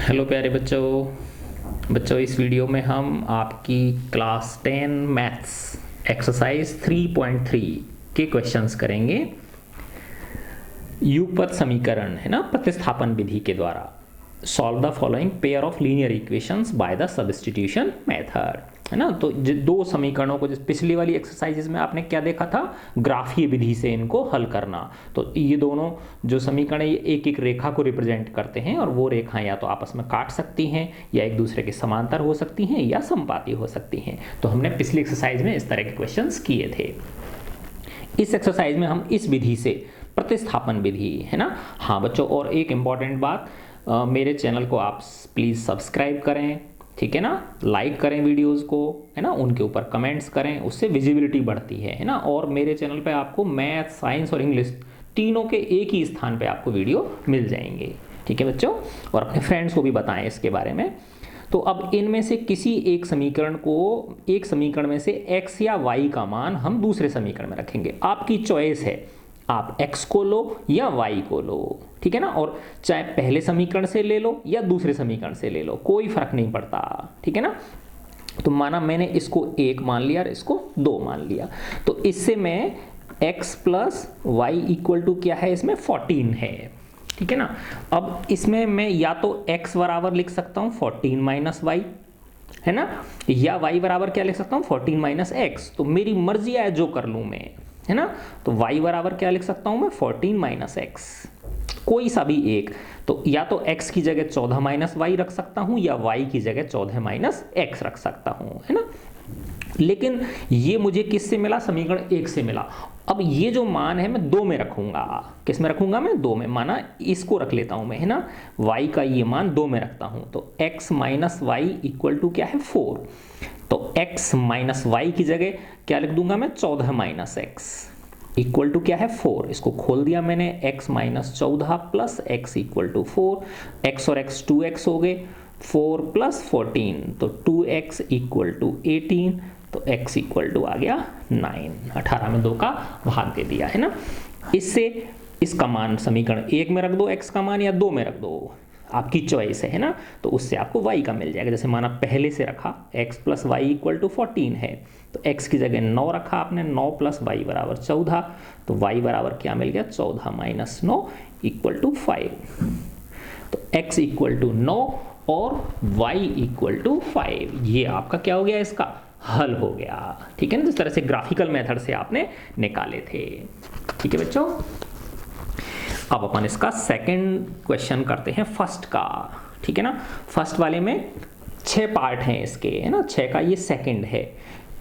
Hello प्यारे बच्चों इस वीडियो में हम आपकी क्लास 10 मैथ्स एक्सरसाइज 3.3 के क्वेश्चंस करेंगे। युगपत समीकरण है ना, प्रतिस्थापन विधि के द्वारा solve the following pair of linear equations by the substitution method, है ना। तो दो समीकरणों को, जिस पिछली वाली एक्सरसाइजेज में आपने क्या देखा था, ग्राफीय विधि से इनको हल करना। तो ये दोनों जो समीकरण है ये एक एक रेखा को रिप्रेजेंट करते हैं और वो रेखाएं या तो आपस में काट सकती हैं या एक दूसरे के समांतर हो सकती हैं या समपाती हो सकती हैं। तो हमने पिछली एक्सरसाइज में इस तरह के क्वेश्चंस किए थे। इस एक्सरसाइज में हम इस विधि से, प्रतिस्थापन विधि, है ना। हाँ बच्चों, और एक इंपॉर्टेंट बात, मेरे चैनल को आप प्लीज़ सब्सक्राइब करें, ठीक है ना, लाइक करें वीडियोस को, है ना, उनके ऊपर कमेंट्स करें, उससे विजिबिलिटी बढ़ती है ना। और मेरे चैनल पे आपको मैथ, साइंस और इंग्लिश तीनों के एक ही स्थान पे आपको वीडियो मिल जाएंगे, ठीक है बच्चों। और अपने फ्रेंड्स को भी बताएं इसके बारे में। तो अब इनमें से किसी एक समीकरण को, एक समीकरण में से x या y का मान हम दूसरे समीकरण में रखेंगे। आपकी चॉइस है, आप x को लो या y को लो, ठीक है ना। और चाहे पहले समीकरण से ले लो या दूसरे समीकरण से ले लो, कोई फर्क नहीं पड़ता, ठीक है ना। तो माना मैंने इसको 1 मान लिया और इसको 2 मान लिया, तो इससे मैं x plus y equal to क्या है, इसमें 14 है, ठीक है ना। अब इसमें मैं या तो x बराबर लिख सकता हूँ 14 माइनस वाई, है ना, या y बराबर क्या लिख सकता हूँ 14 माइनस एक्स। तो मेरी मर्जी है जो कर लूँ मैं, है ना। तो y बराबर क्या लिख सकता हूँ मैं 14 माइनस एक्स, कोई सा भी एक। तो या तो x की जगह 14 माइनस वाई रख सकता हूँ या y की जगह 14 माइनस एक्स रख सकता हूँ, है ना। लेकिन ये मुझे किससे मिला, समीकरण 1 से मिला। अब ये जो मान है मैं 2 में रखूंगा। किस में रखूंगा मैं, 2 में। माना इसको रख लेता हूं मैं, है ना, y का ये मान 2 में रखता हूं। तो x minus y equal to क्या है 4। तो x माइनस वाई की जगह क्या लिख दूंगा मैं 14 माइनस एक्स इक्वल टू क्या है 4। इसको खोल दिया मैंने, x minus 14 plus x equal to 4। x और x 2x हो गए, 4 प्लस 14 तो 2x इक्वल टू 18। तो x इक्वल टू आ गया 9। 18 में 2 का भाग दे दिया, है ना। इससे इसका मान समीकरण 1 में रख दो, x का मान, या 2 में रख दो, आपकी चॉइस है ना। तो उससे आपको y का मिल जाएगा। जैसे माना पहले से रखा x plus y equal to 14 है, तो x की जगह 9 रखा आपने, 9 प्लस वाई बराबर 14। तो y बराबर क्या मिल गया 14 माइनस 9 इक्वल टू 5। तो x इक्वल टू 9 और y इक्वल टू 5, ये आपका क्या हो गया, इसका हल हो गया, ठीक है ना। जिस तरह से ग्राफिकल मेथड से आपने निकाले थे, ठीक है बच्चों। अब अपन इसका सेकंड क्वेश्चन करते हैं फर्स्ट का, ठीक है ना। फर्स्ट वाले में 6 पार्ट हैं इसके, है ना, 6 का ये सेकंड है।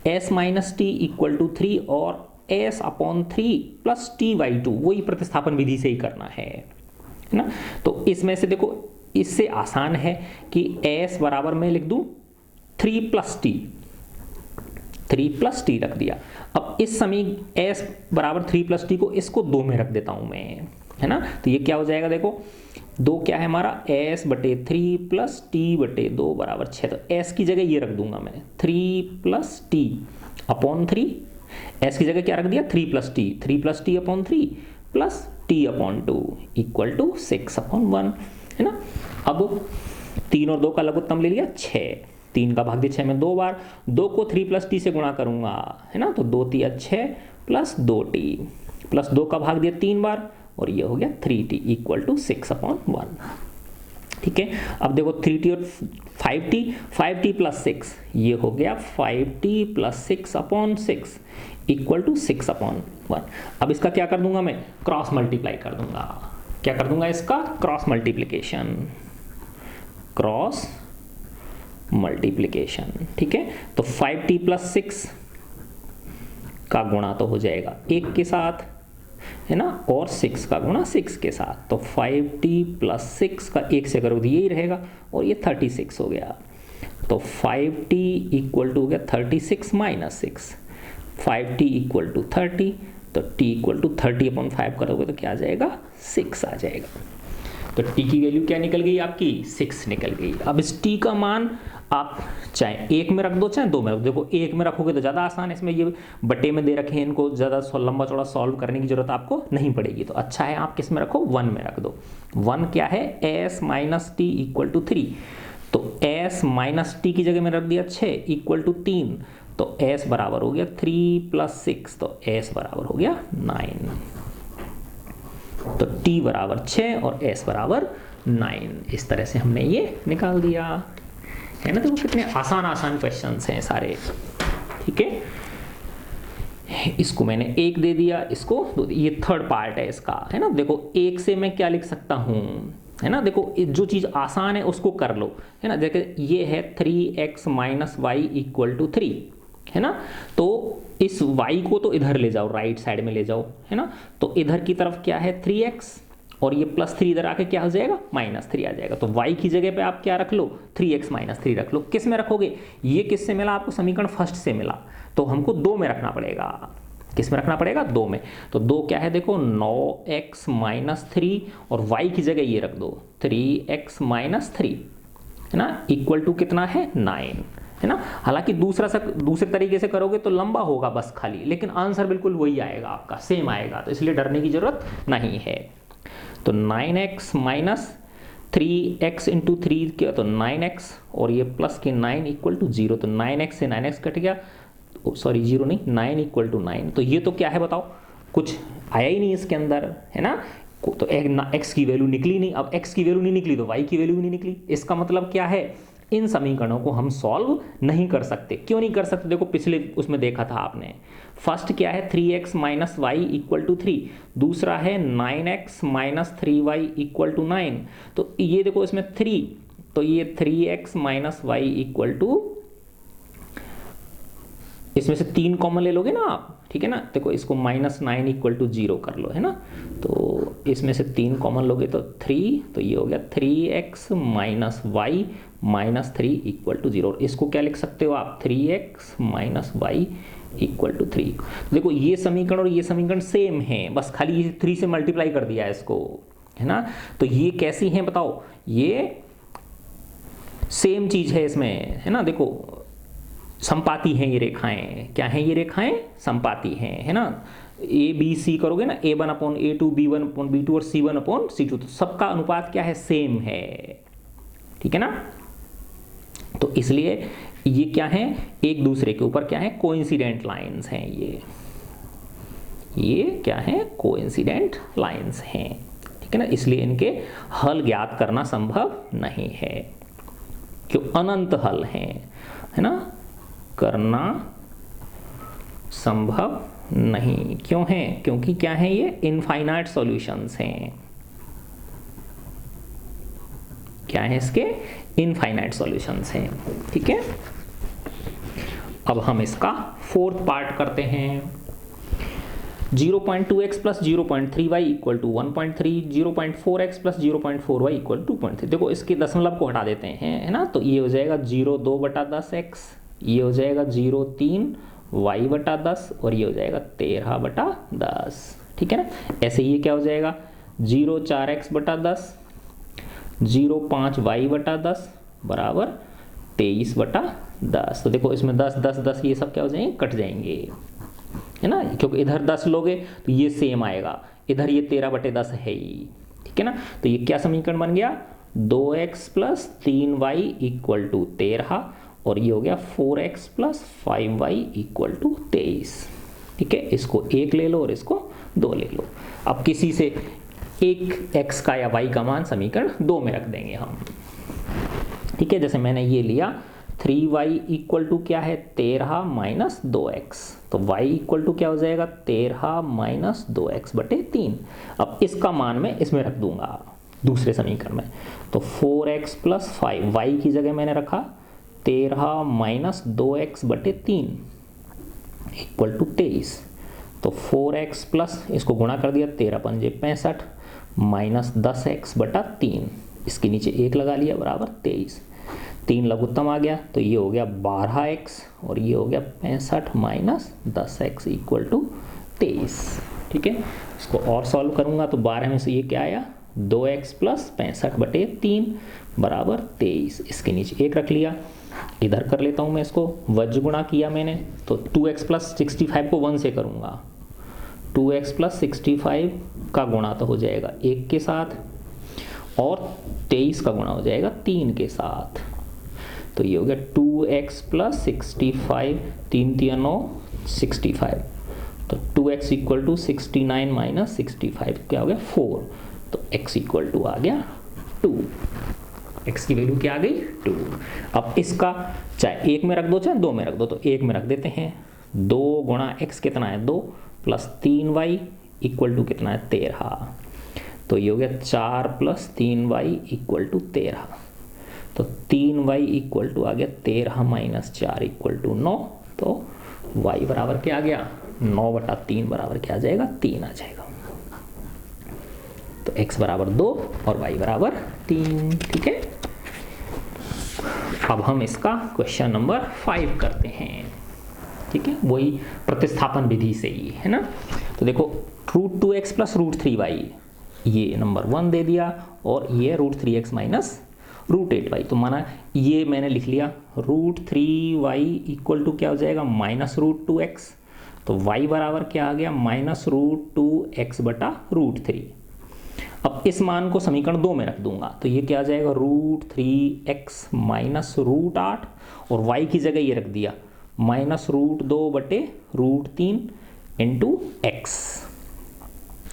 s minus t equal to 3 और s upon 3 plus t by 2, वही प्रतिस्थापन विधि से ही करना है ना। तो इसमें से देखो, इससे आसान है कि s बराबर मैं लिख दूं 3 प्लस टी रख दिया। अब इस समय s बराबर 3 प्लस टी को इसको 2 में रख देता हूं मैं, है ना। तो ये क्या हो जाएगा, देखो 2 क्या है हमारा, s बटे 3 प्लस टी बटे 2 बराबर 6। तो s की जगह ये रख दूंगा मैं 3 प्लस टी अपॉन 3। s की जगह क्या रख दिया 3 plus t upon 3 plus t upon 2 equal to 6 upon 1, है ना। अब 3 और 2 का लघुत्तम ले लिया 6, 3 का भाग दिया 6 में 2 बार, 2 को 3 प्लस टी से गुणा करूंगा, है ना। तो 2 तिया 6 प्लस 2t प्लस 2 का भाग दिया 3 बार, और ये हो गया 3t इक्वल टू 6 अपॉन 1, ठीक है। अब देखो 3t और 5t प्लस 6, ये हो गया 5t plus 6 upon 6 equal to 6 upon 1। अब इसका क्या कर दूंगा मैं, क्रॉस मल्टीप्लाई कर दूंगा। क्या कर दूंगा इसका, क्रॉस मल्टीप्लिकेशन, ठीक है। तो 5t प्लस 6 का गुणा तो हो जाएगा 1 के साथ, है ना, और 6 का गुणा 6 के साथ। तो 5t प्लस 6 का 1 से करो तो यही रहेगा, और ये 36 हो गया। तो 5t इक्वल टू हो गया 36 माइनस 6, 5t इक्वल टू 30। तो t इक्वल टू 30 अपॉन 5 करोगे तो क्या आ जाएगा 6 आ जाएगा। तो t की वैल्यू क्या निकल गई आपकी, 6 निकल गई। अब इस t का मान आप चाहे एक में रख दो चाहे दो में रख दो। देखो एक में रखोगे तो ज़्यादा आसान है, इसमें ये बटे में दे रखे हैं, इनको ज़्यादा लंबा चौड़ा सॉल्व करने की जरूरत आपको नहीं पड़ेगी। तो अच्छा है आप किस में रखो, 1 में रख दो। 1 क्या है, s minus t equal to 3, तो s माइनस टी की जगह में रख दिया 6 इक्वल टू 3, तो s बराबर हो गया 3 प्लस 6, तो s बराबर हो गया 9। तो t बराबर 6 और s बराबर 9। इस तरह से हमने ये निकाल दिया है ना। देखो कितने आसान आसान क्वेश्चंस हैं सारे, ठीक है। इसको मैंने 1 दे दिया, इसको 2, ये थर्ड पार्ट है इसका, है ना। देखो 1 से मैं क्या लिख सकता हूँ, है ना। देखो जो चीज़ आसान है उसको कर लो, है ना। देखो ये है 3x minus y equal to 3, है ना। तो इस y को तो इधर ले जाओ, राइट साइड में ले जाओ, है ना। तो इधर की तरफ क्या है 3x, और ये प्लस 3 इधर आके क्या हो जाएगा, माइनस 3 आ जाएगा। तो y की जगह पे आप क्या रख लो, 3x माइनस 3 रख लो। किस में रखोगे, ये किससे मिला आपको, समीकरण फर्स्ट से मिला, तो हमको 2 में रखना पड़ेगा। किस में रखना पड़ेगा, 2 में। तो 2 क्या है, देखो 9x माइनस 3, और y की जगह ये रख दो 3x माइनस 3, है ना, इक्वल टू कितना है 9, है ना। हालांकि दूसरे तरीके से करोगे तो लंबा होगा बस खाली, लेकिन आंसर बिल्कुल वही आएगा आपका, सेम आएगा, तो इसलिए डरने की जरूरत नहीं है। तो 9x माइनस 3x इंटू 3 क्या, तो 9x, और ये प्लस के 9 इक्वल टू 0, तो 9x से 9x कट गया, सॉरी 0 नहीं, 9 इक्वल टू 9। तो ये तो क्या है बताओ, कुछ आया ही नहीं इसके अंदर, है ना। तो x की वैल्यू निकली नहीं। अब x की वैल्यू नहीं निकली तो y की वैल्यू भी नहीं निकली। इसका मतलब क्या है, इन समीकरणों को हम सॉल्व नहीं कर सकते। क्यों नहीं कर सकते, देखो पिछले उसमें देखा था आपने, फर्स्ट क्या है 3x minus y equal to 3, दूसरा है 9x minus 3y equal to 9। तो ये देखो इसमें 3, तो ये 3x minus y equal to, इसमें से 3 कॉमन ले लोगे ना आप, ठीक है ना। देखो इसको माइनस 9 इक्वल टू 0 कर लो, है ना। तो इसमें से 3 कॉमन लोगे तो 3, तो ये हो गया 3x minus y minus 3 equal to 0। इसको क्या लिख सकते हो आप, 3x minus y equal to 3। देखो ये समीकरण और ये समीकरण सेम है, बस खाली ये 3 से मल्टीप्लाई कर दिया है इसको, है ना। तो ये कैसी हैं बताओ, ये सेम चीज है इसमें, है ना। देखो संपाती हैं ये रेखाएं, क्या हैं ये रेखाएं, संपाती हैं, है ना। ए बी सी करोगे ना, A1 upon A2, B1 upon B2 और C1 अपॉन C2, तो सबका अनुपात क्या है, सेम है, ठीक है ना। तो इसलिए ये क्या है, एक दूसरे के ऊपर क्या है, कोइंसिडेंट लाइंस हैं ये क्या है, कोइंसिडेंट लाइंस हैं, ठीक है ना। इसलिए इनके हल ज्ञात करना संभव नहीं है, क्यों, अनंत हल हैं, है ना, करना संभव नहीं। क्यों है, क्योंकि क्या है, ये इनफाइनाइट सॉल्यूशंस हैं। क्या है इसके, इनफाइनाइट सॉल्यूशंस हैं, ठीक है। अब हम इसका फोर्थ पार्ट करते हैं। 0.2x plus 0.3y equal to 1.3, 0.4x plus 0.4y equal to 2.3। देखो इसके दशमलव को हटा देते हैं, है ना। तो ये हो जाएगा 0.2 बटा 10x, ये हो जाएगा 0.3y बटा 10, और ये हो जाएगा 13 बटा 10, ठीक है ना। ऐसे ये क्या हो जाएगा 0.4x बटा 10, 0.5y बटा 10 बराबर 23 बटा 10। तो देखो इसमें 10 10 10 ये सब क्या हो जाएंगे, कट जाएंगे, है ना, क्योंकि इधर 10 लोगे तो ये सेम आएगा, इधर ये 13 बटे 10 है ही, ठीक है ना। तो ये क्या समीकरण बन गया, 2x plus 3y equal to 13, और ये हो गया 4x plus 5y equal to 23, ठीक है। इसको 1 ले लो और इसको 2 ले लो। अब किसी से एक x का या y का मान समीकरण 2 में रख देंगे हम, ठीक है। जैसे मैंने ये लिया 3y इक्वल टू क्या है, 13 माइनस 2x, तो y इक्वल टू क्या हो जाएगा, 13 माइनस 2x बटे 3। अब इसका मान मैं इसमें रख दूंगा दूसरे समीकरण में, तो 4x प्लस 5, y की जगह मैंने रखा 13 माइनस 2x बटे 3 इक्वल टू 23। तो 4x प्लस, इसको गुणा कर दिया, 13 पंजे 65 माइनस 10x बटा 3, इसके नीचे 1 लगा लिया, बराबर 23। 3 लघुत्तम आ गया, तो ये हो गया 12x, और ये हो गया 65 माइनस 10x इक्वल टू 23, ठीक है। इसको और सॉल्व करूंगा तो 12 में से ये क्या आया, 2x प्लस 65 बटे 3 बराबर 23। इसके नीचे 1 रख लिया, इधर कर लेता हूँ मैं इसको, वज्र गुणा किया मैंने तो 2x प्लस 65 को 1 से करूँगा, 2x प्लस 65 का गुणा तो हो जाएगा 1 के साथ और 23 का गुणा हो जाएगा 3 के साथ। तो ये हो गया 2x प्लस 65, 3 3 9 65, तो 2x इक्वल टू 69 माइनस 65 क्या हो गया 4, तो x इक्वल टू आ गया 2। x की वैल्यू क्या आ गई 2। अब इसका चाहे 1 में रख दो चाहे 2 में रख दो, तो 1 में रख देते हैं, 2 गुणा x कितना है 2 प्लस 3y इक्वल टू कितना है 13, तो ये हो गया 4 प्लस 3y इक्वल टू 13, तो 3y इक्वल टू आ गया 13 माइनस 4 इक्वल टू 9, तो y बराबर क्या आ गया 9/3 बराबर क्या आ जाएगा 3 आ जाएगा। तो x बराबर 2 और y बराबर 3। ठीक है, अब हम इसका क्वेश्चन नंबर 5 करते हैं। ठीक है, वही प्रतिस्थापन विधि से ही है ना। तो देखो √2x प्लस √3y ये नंबर 1 दे दिया और ये √3x माइनस √8y, तो माना ये मैंने लिख लिया √3y इक्वल टू क्या हो जाएगा माइनस √2x, तो y बराबर क्या आ गया माइनस √2x बटा √3। अब इस मान को समीकरण 2 में रख दूंगा तो ये क्या आ जाएगा √3x माइनस √8 और y की जगह ये रख दिया माइनस √2 बटे √3 इंटू x।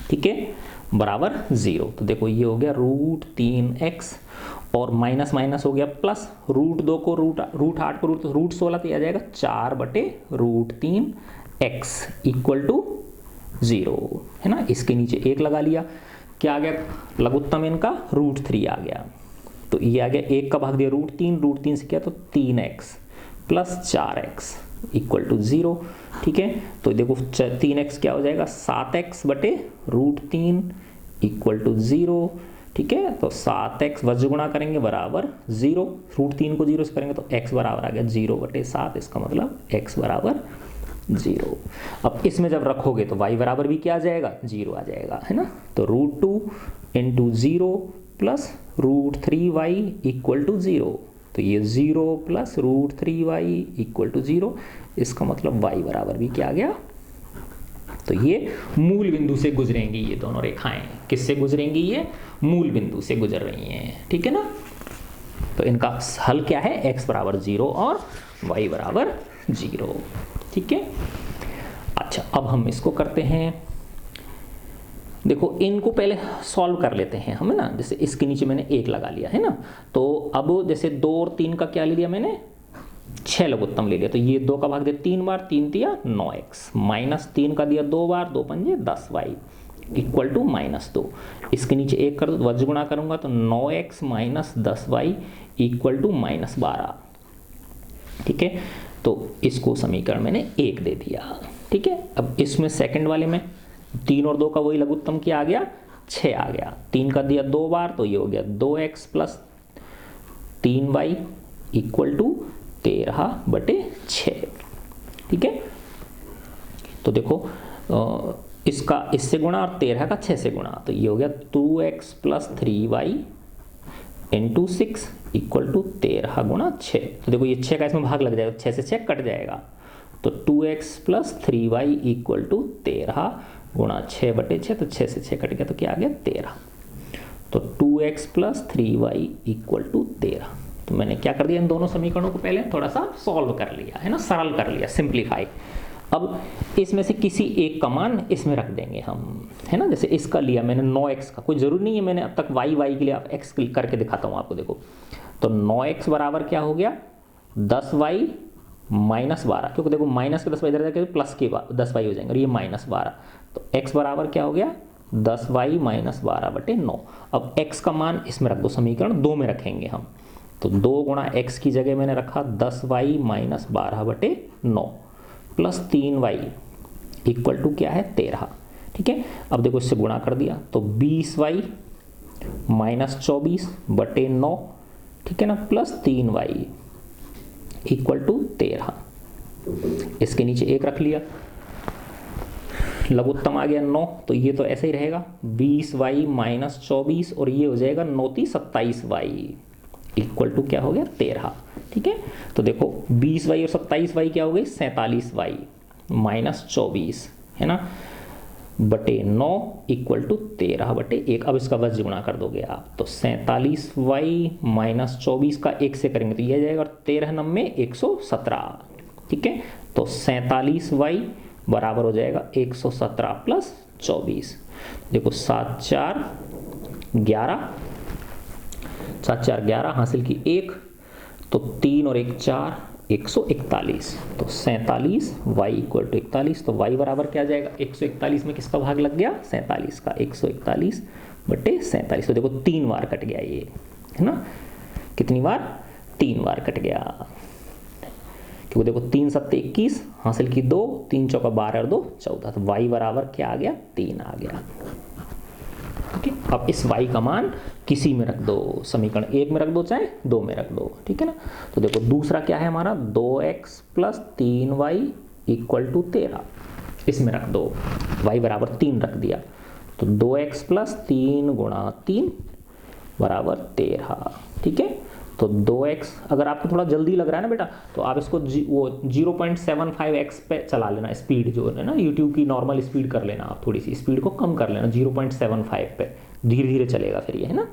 ठीक है, बराबर 0। तो देखो ये हो गया √3x और माइनस माइनस हो गया प्लस, √2 को √8 को √16 तो आ जाएगा 4 बटे √3x इक्वल टू 0 है ना। इसके नीचे 1 लगा लिया, क्या आ गया लघुत्तम इनका √3 आ गया, तो ये आ गया 1 का भाग दिया √3 से क्या तो 3x plus 4x equal to 0। ठीक है, तो देखो 3x क्या हो जाएगा 7x बटे √3 इक्वल टू 0। ठीक है, तो 7x वज्र गुणा करेंगे बराबर 0, √3 को 0 से करेंगे तो x बराबर आ गया 0 बटे 7, इसका मतलब x बराबर 0। अब इसमें जब रखोगे तो y बराबर भी क्या आ जाएगा 0 आ जाएगा है ना। तो √2 into 0 plus √3y equal to 0, तो ये 0 प्लस √3y इक्वल टू 0, इसका मतलब y बराबर भी क्या आ गया, तो ये मूल बिंदु से गुजरेंगी ये दोनों रेखाएं। किससे गुजरेंगी ये मूल बिंदु से गुजर रही हैं। ठीक है ना, तो इनका हल क्या है x बराबर 0 और y बराबर 0। ठीक है, अच्छा अब हम इसको करते हैं, देखो इनको पहले सॉल्व कर लेते हैं हम है ना। जैसे इसके नीचे मैंने 1 लगा लिया है ना, तो अब जैसे 2 और 3 का क्या ले लिया मैंने 6 लघुत्तम ले लिया, तो ये 2 का भाग दिया 3 बार, 3 दिया 9x माइनस 3 का दिया 2 बार, 2 पंजे 10y इक्वल टू -2। इसके नीचे 1 कर दो, वज्र गुणा करूंगा तो 9x minus 10y equal to -12। ठीक है, तो इसको समीकरण मैंने 1 दे दिया। ठीक है, अब इसमें सेकंड वाले में 3 और 2 का वही लघुत्तम क्या आ गया 6 आ गया, 3 का दिया 2 बार तो ये हो गया 2x plus 3y equal to 13 बटे 6। ठीक है, तो देखो इसका इससे गुणा और 13 का 6 से गुणा, तो ये हो गया 2x plus 3y into 6 equal to 13 गुणा 6। तो देखो ये 6 का इसमें भाग लग जाएगा, 6 से 6 कट जाएगा, तो 2x plus 3y equal to 13 गुणा 6 बटे 6, तो 6 से 6 कट गया तो क्या आ गया 13, तो 2x plus 3y equal to 13। तो मैंने क्या कर दिया इन दोनों समीकरणों को पहले थोड़ा सा सॉल्व कर लिया है ना, सरल कर लिया, सिंप्लीफाई। अब इसमें से किसी एक का मान इसमें रख देंगे हम है ना। जैसे इसका लिया मैंने 9x का, कोई जरूरी नहीं है मैंने अब तक y के लिए आप x क्लिक करके दिखाता हूँ आपको। देखो तो 9x बराबर क्या हो गया 10y माइनस 12, क्योंकि देखो माइनस के 10y इधर जाके प्लस के 10y हो जाएंगे और ये -12, तो x बराबर क्या हो गया 10y माइनस 12 बटे 9। अब x का मान इसमें रख दो, समीकरण 2 में रखेंगे हम, तो 2 गुणा x की जगह मैंने रखा 10y माइनस 12 बटे 9 प्लस 3y इक्वल टू क्या है 13। ठीक है, अब देखो इससे गुणा कर दिया तो 20y माइनस 24 बटे 9, ठीक है ना, प्लस 3y इक्वल टू 13। इसके नीचे 1 रख लिया, लघुत्तम आ गया 9, तो ये तो ऐसे ही रहेगा 20y माइनस 24 और ये हो जाएगा 9 × 27y। इक्वल टू क्या हो गया 13। ठीक है, तो देखो 20y और 27y क्या हो गई 47y माइनस 24 है ना बटे 9 इक्वल टू 13/1। अब इसका वज्र गुणा कर दोगे आप तो 47y माइनस 24 का 1 से करेंगे तो यह जाएगा और 13 9 117। ठीक है, तो 47y बराबर हो जाएगा 117 प्लस 24। देखो 7 4 11, 7 4 11 हासिल की 1, तो 3 और 1 4 141, तो 47 y इक्वल टू 41। तो y बराबर क्या आ जाएगा 141 में किसका भाग लग गया 47 का, 141 बटे 47। तो देखो 3 बार कट गया ये है ना, कितनी बार 3 बार कट गया, क्योंकि देखो 3 7 21 हासिल की 2, 3 चौका 12 और 2 14, तो y बराबर क्या आ गया 3 आ गया। ठीक है, अब इस y का मान किसी में रख दो, समीकरण 1 में रख दो चाहे 2 में रख दो। ठीक है ना, तो देखो दूसरा क्या है हमारा 2x plus 3y equal to 13, इसमें रख दो, y बराबर 3 रख दिया, तो 2x प्लस 3 गुणा 3 बराबर 13। ठीक है, तो 2x अगर आपको थोड़ा जल्दी लग रहा है ना बेटा तो आप इसको वो 0.75x पे चला लेना, स्पीड जो है ना यूट्यूब की नॉर्मल स्पीड कर लेना, आप थोड़ी सी स्पीड को कम कर लेना 0.75 पे, धीरे धीरे चलेगा फिर ये है ना।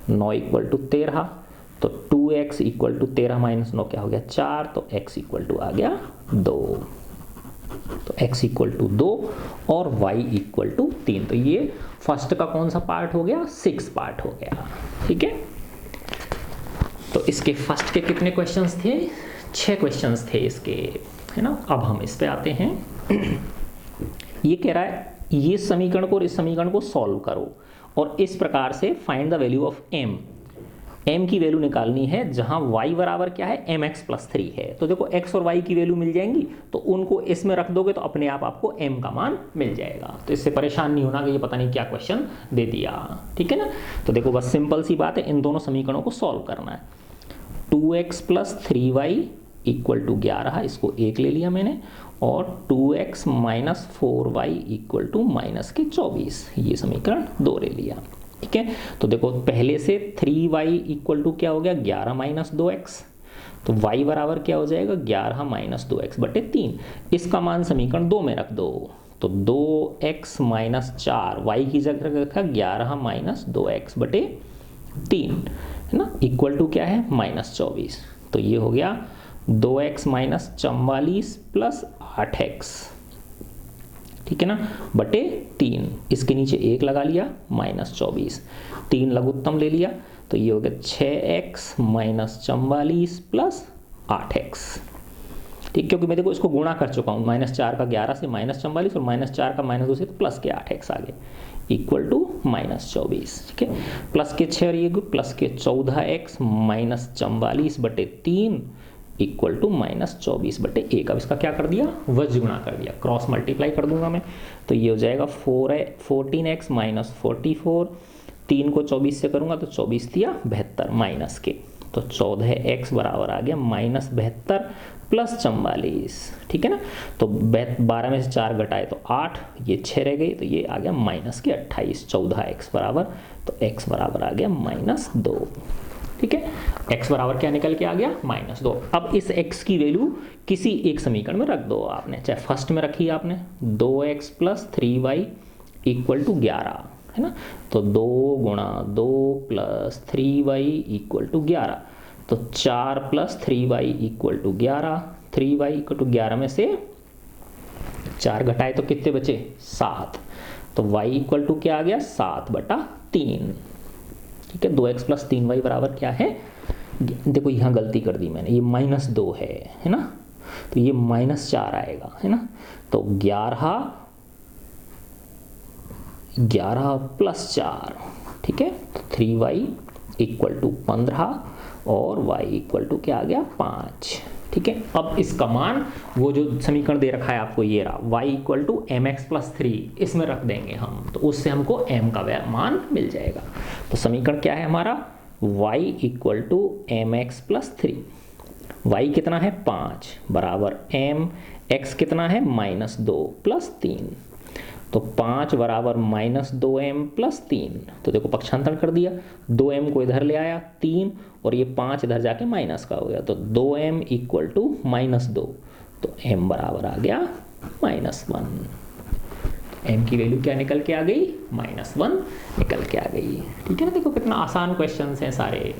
9 इक्वल टू 13, तो 2x इक्वल टू 13 माइनस 9 क्या हो गया 4, तो x इक्वल टू आ गया 2, तो x इक्वल टू 2 और y इक्वल टू 3। तो ये फर्स्ट का कौन सा पार्ट हो गया 6 पार्ट हो गया। ठीक है, तो इसके फर्स्ट के कितने क्वेश्चंस थे 6 क्वेश्चंस थे इसके है ना। अब हम इस पे आते हैं ये कह रहा है ये समीकरण को और इस समीकरण को सॉल्व करो और इस प्रकार से find the value of m, m की वैल्यू निकालनी है जहां y बराबर क्या है mx प्लस 3 है। तो देखो x और y की वैल्यू मिल जाएंगी तो उनको इसमें रख दोगे तो अपने आप आपको m का मान मिल जाएगा, तो इससे परेशान नहीं होना कि ये पता नहीं क्या क्वेश्चन दे दिया। ठीक है ना, तो देखो बस सिंपल सी बात है, इन दोनों समीकरणों को सॉल्व करना है। 2x plus 3y equal to 11, इसको 1 ले लिया मैंने, और 2x minus 4y equal to minus के 24, ये समीकरण 2 ले लिया। ठीक है, तो देखो पहले से 3y इक्वल टू क्या हो गया 11 माइनस 2x, तो y बराबर क्या हो जाएगा 11 माइनस 2x बटे 3, इसका मान समीकरण 2 में रख दो, तो 2x माइनस 4 y की जगह रखा 11 माइनस 2x बटे 3 है ना, इक्वल टू क्या है माइनस 24, तो ये हो गया 2x माइनस 44 प्लस 8x, ठीक है ना, बटे 3, इसके नीचे 1 लगा लिया माइनस 24, 3 लघुत्तम ले लिया, तो ये हो गया 6x माइनस 44 प्लस 8x। ठीक, क्योंकि मैं देखो इसको गुणा कर चुका हूँ, -4 का 11 से -44 और -4 का -2 से प्लस के 8x आ गए, इक्वल टू -24। ठीक है, प्लस के 6 और ये प्लस के 14x माइनस 44 बटे 3 इक्वल टू -24 बटे 1। अब इसका क्या कर दिया वज्र गुणा कर दिया, क्रॉस मल्टीप्लाई कर दूंगा मैं, तो ये हो जाएगा 14x माइनस 44, 3 को 24 से करूंगा तो 24 दिया 72 माइनस के, तो 14x बराबर आ गया -72 प्लस 44। ठीक है ना, तो 12 में से 4 घटाए तो 8, ये 6 रह गई, तो ये आ गया माइनस के 28, 14x बराबर, तो x बराबर आ गया -2। ठीक है, x बराबर क्या निकल के आ गया -2। अब इस x की वैल्यू किसी एक समीकरण में रख दो आपने, चाहे फर्स्ट में रखी आपने 2x plus 3y equal to 11 है ना, तो 2 गुणा 2 प्लस 3y इक्वल टू 11, तो 4 plus 3y equal to 11, 3y equal to 11 में से 4 घटाए तो कितने बचे 7, तो y इक्वल टू क्या आ गया 7 बटा 3। ठीक है, 2x प्लस 3y बराबर क्या है, देखो यहाँ गलती कर दी मैंने, ये -2 है ना, तो ये -4 आएगा है ना, तो 11 प्लस 4, ठीक है, तो 3y इक्वल टू 15 और y इक्वल टू क्या आ गया 5। ठीक है, अब इसका मान वो जो समीकरण दे रखा है आपको ये रहा, y equal to mx plus 3, इसमें रख देंगे हम, तो उससे हमको m का मान मिल जाएगा। तो समीकरण क्या है हमारा y equal to mx plus 3, y कितना है 5 बराबर m, x कितना है -2 प्लस 3, तो 5 बराबर -2m प्लस 3, तो देखो पक्षांतरण कर दिया, 2m को इधर ले आया 3 और ये 5 इधर जाके माइनस का हो गया, तो 2m इक्वल टू -2, तो m बराबर आ गया -1। m की वैल्यू क्या निकल के आ गई? -1 निकल के आ गई। ठीक है ना, देखो कितना आसान क्वेश्चंस हैं सारे।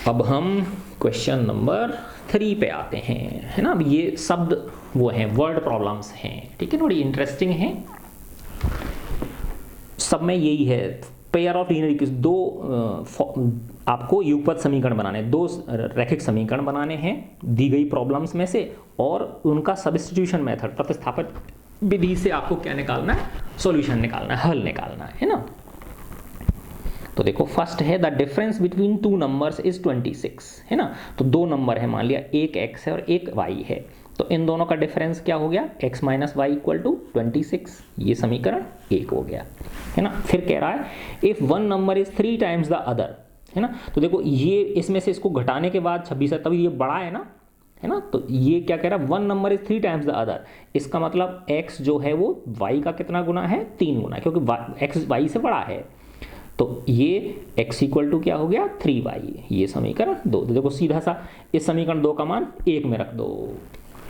अब हम क्वेश्चन नंबर 3 पे आते हैं, है ना। अब ये शब्द वो हैं, वर्ड प्रॉब्लम्स हैं, ठीक है, थोड़ी इंटरेस्टिंग हैं। सब में यही है, पेयर ऑफ लीनियर इक्वेशन, दो आपको युगपत समीकरण बनाने, दो रैखिक समीकरण बनाने हैं दी गई प्रॉब्लम्स में से, और उनका सब्स्टिट्यूशन मेथड, प्रतिस्थापन विधि से आपको क्या निकालना है? सॉल्यूशन निकालना है, हल निकालना है ना। तो देखो फर्स्ट है the difference between two numbers is 26, है ना। तो दो नंबर है, मान लिया एक x है और एक y है, तो इन दोनों का डिफरेंस क्या हो गया? x minus y equal to 26। ये समीकरण 1 हो गया, है ना। फिर कह रहा है if one number is 3 times the other, है ना। तो देखो ये इसमें से इसको घटाने के बाद 26 है, तभी ये बड़ा है ना। तो ये क्या कह रहा है? One number is 3 times the other, इसका मतलब x जो है वो y का कितना गुना है? 3 गुना, क्योंकि x y से बड़ा है। तो ये x इक्वल टू क्या हो गया? 3y, ये समीकरण 2। तो देखो सीधा सा इस समीकरण 2 का मान 1 में रख दो,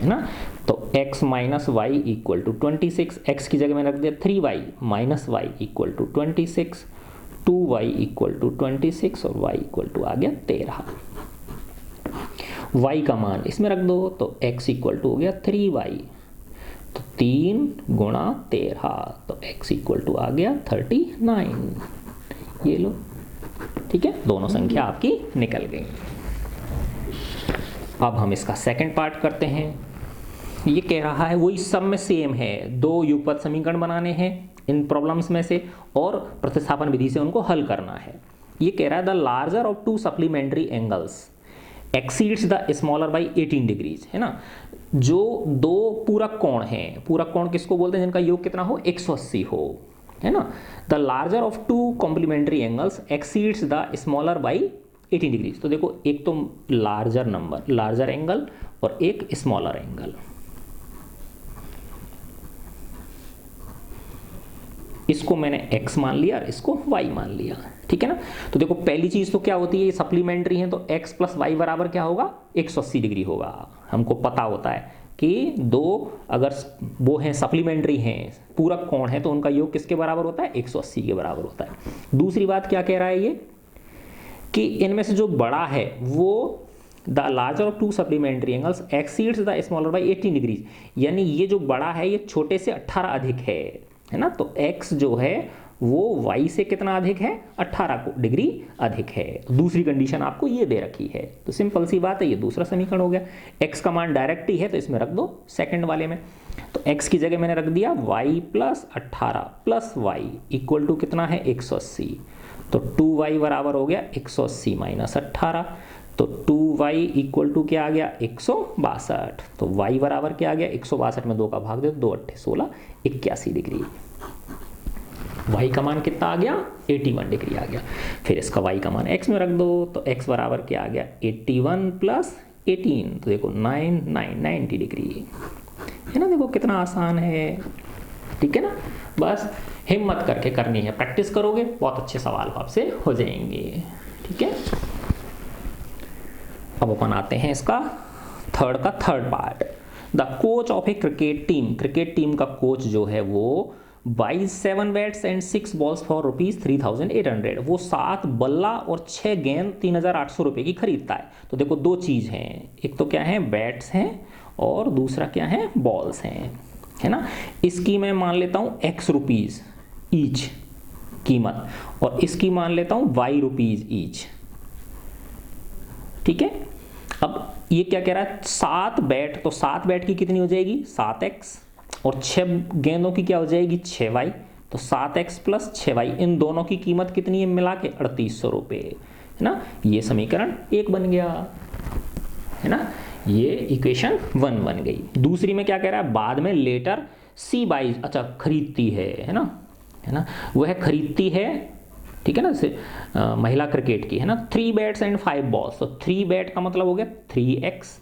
है ना। तो x minus y equal to 26, x की जगह में रख दिया 3y minus y equal to 26, 2y equal to 26 और y इक्वल टू आ गया 13। y का मान इसमें रख दो, तो x इक्वल टू हो गया 3y, तो 3 गुणा 13, तो x इक्वल टू आ गया 39। ये लो, ठीक है, दोनों संख्या आपकी निकल गई। अब हम इसका सेकंड पार्ट करते हैं। ये कह रहा है वही सब में सेम है, दो युगपत समीकरण बनाने हैं इन प्रॉब्लम्स में से और प्रतिस्थापन विधि से उनको हल करना है। ये कह रहा है the larger of to supplementary angles exceeds the smaller by 18 degrees, है ना। जो दो पूरक कोण हैं, पूरक कोण किसको बोलते हैं? जिनका योग कितना हो? 180 हो, है ना। The larger of two complementary angles exceeds the smaller by 18 degrees. तो देखो एक तो लार्जर नंबर, लार्जर एंगल, और एक स्मॉलर एंगल। इसको मैंने x मान लिया और इसको y मान लिया, ठीक है ना। तो देखो पहली चीज तो क्या होती है, ये सप्लीमेंट्री है, तो x प्लस वाई बराबर क्या होगा? 180 डिग्री होगा। हमको पता होता है कि दो अगर वो हैं सप्लीमेंट्री हैं, पूरक कोण है, तो उनका योग किसके बराबर होता है? 180 के बराबर होता है। दूसरी बात क्या कह रहा है ये, कि इनमें से जो बड़ा है वो the larger of to supplementary angles exceeds the smaller by 18 degrees, यानी ये जो बड़ा है ये छोटे से 18 अधिक है ना। तो x जो है वो y से कितना अधिक है? 18 डिग्री अधिक है। दूसरी कंडीशन आपको ये दे रखी है, तो सिंपल सी बात है, ये दूसरा समीकरण हो गया। x का मान डायरेक्ट ही है, तो इसमें रख दो सेकंड वाले में। तो x की जगह मैंने रख दिया y plus 18 plus y equal to कितना है? 180। तो 2y बराबर हो गया 180 माइनस 18, तो 2y इक्वल टू क्या आ गया? 162। तो y बराबर क्या आ गया? 162 में 2 का भाग दे, 2 8 16, 81 डिग्री। y का मान कितना आ गया? 81 डिग्री आ गया। फिर इसका y का मान x में रख दो, तो x बराबर क्या आ गया? 81 प्लस 18, तो देखो 90 डिग्री, है ना। देखो कितना आसान है, ठीक है ना। बस हिम्मत करके करनी है, प्रैक्टिस करोगे बहुत अच्छे सवाल आपसे हो जाएंगे, ठीक है। अब अपन आते हैं इसका third part. The coach of a cricket team का कोच जो है वो buys 7 bats and 6 balls for rupees 3800, वो 7 बल्ला और 6 गेंद 3800 रुपये की खरीदता है। तो देखो दो चीज़ हैं, एक तो क्या है? बैट्स हैं, और दूसरा क्या है? बॉल्स हैं, है ना। इसकी मैं मान लेता हूँ x रुपीज़ ईच कीमत, और इसकी मान लेता हूँ y रुपीज़ ईच, ठीक है। अब ये क्या कह रहा है? 7 बैट, तो 7 बैट की कितनी हो जाएगी? 7x, और 6 गेंदों की क्या हो जाएगी? 6y, तो 7x प्लस 6y, इन दोनों की कीमत कितनी है मिला के? 3800 रुपये, है ना। ये समीकरण 1 बन गया, है ना। ये इक्वेशन 1 बन गई। दूसरी में क्या कह रहा है? बाद में लेटर सी बाइज, अच्छा खरीदती है ना, वह खरीदती है, ठीक है ना, से महिला क्रिकेट की, है ना। 3 बैट्स एंड 5 बॉल्स, तो 3 बैट का मतलब हो गया 3x,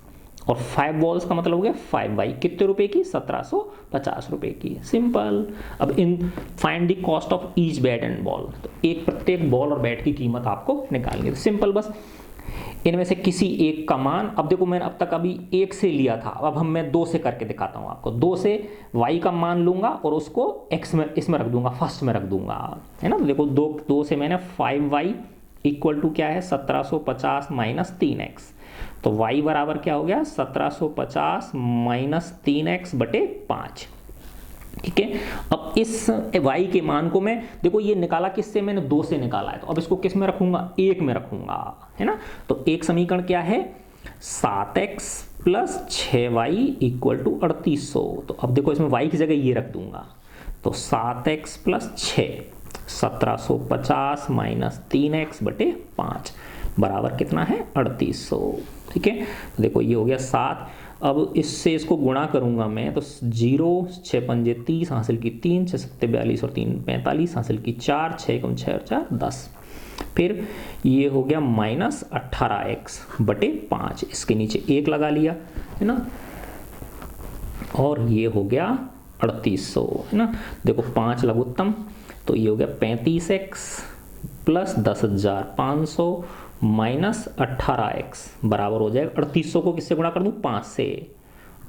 और 5 बॉल्स का मतलब हो गया 5y, कितने रुपए की? 1750 रुपए की। सिंपल। अब इन find the cost of each bat and ball, तो एक प्रत्येक बॉल और बैट की कीमत आपको निकालनी है। सिंपल, बस इनमें से किसी एक का मान, अब देखो मैंने अब तक अभी 1 से लिया था, अब मैं 2 से करके दिखाता हूँ आपको। 2 से y का मान लूंगा और उसको x में इसमें रख दूंगा, फर्स्ट में रख दूंगा, है ना। तो देखो 2 से मैंने 5y इक्वल टू क्या है? 1750 माइनस 3x, तो y बराबर क्या हो गया? 1750 माइनस 3x बटे 5। ठीक है। अब इस y के मान को मैं, देखो ये निकाला किससे? मैंने 2 से निकाला है, तो अब इसको किस में रखूंगा? 1 में रखूंगा, है ना। तो एक समीकरण क्या है? 7x plus 6y equal to 3800। तो अब देखो इसमें y की जगह ये रख दूंगा, तो 7x प्लस 6 1750 माइनस 3x बटे 5 बराबर कितना है? 3800। ठीक है। तो देखो ये हो गया 7। अब इससे इसको गुणा करूंगा मैं, तो 0 6 पंजे 30 हासिल की 3 6 7 42 और 3 45 हासिल की 4 6 कम 6 और 4 10। फिर ये हो गया माइनस 18x बटे 5, इसके नीचे 1 लगा लिया, है ना। और ये हो गया 3800, है ना। देखो 5 लघुत्तम, तो ये हो गया 35x प्लस 10,500 माइनस 18x बराबर हो जाएगा 3800 को किससे गुणा कर दूं? 5 से।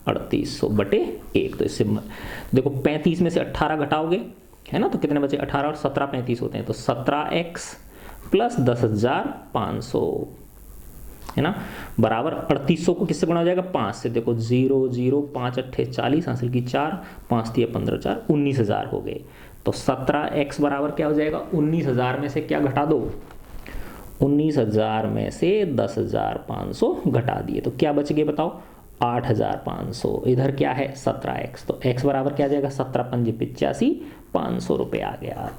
3800 बटे 1, तो इससे देखो 35 में से 18 घटाओगे, है ना, तो कितने बचे? 18 और 17 35 होते हैं, तो 17x प्लस 10,500, है ना, बराबर 3800 को किससे गुणा हो जाएगा? 5 से। देखो 0 0 5 8 40 हासिल की 4 5 3 15 4 19,000 हो गए। तो 17x बराबर क्या हो जाएगा? 19,000 में से क्या घटा दो? 19,000 में से 10,500 घटा दिए, तो क्या बच गए बताओ? 8,500। इधर क्या है? 17x, तो x बराबर क्या आ जाएगा? 17 पंजे 85 500 रुपये आ गया।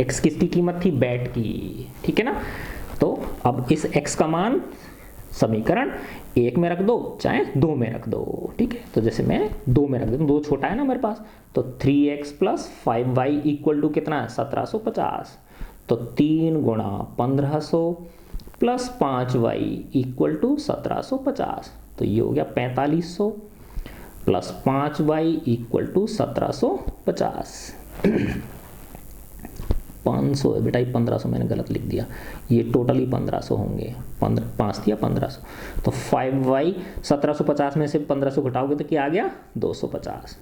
x किसकी कीमत थी? बैट की। ठीक है ना। तो अब इस x का मान समीकरण 1 में रख दो चाहे 2 में रख दो। ठीक है। तो जैसे मैं 2 में रख देता हूँ, 2 छोटा है ना मेरे पास, तो 3x plus 5y equal to कितना है? 1750। तो 3 गुणा 1500 प्लस 5y इक्वल टू 1750, तो ये हो गया 4500 प्लस 5y इक्वल टू 1750। 500 है बेटा, 1500 मैंने गलत लिख दिया, ये टोटली 1500 होंगे, 5 दिया 1500। तो 5y 1750 में से 1500 घटाओगे तो क्या आ गया? 250।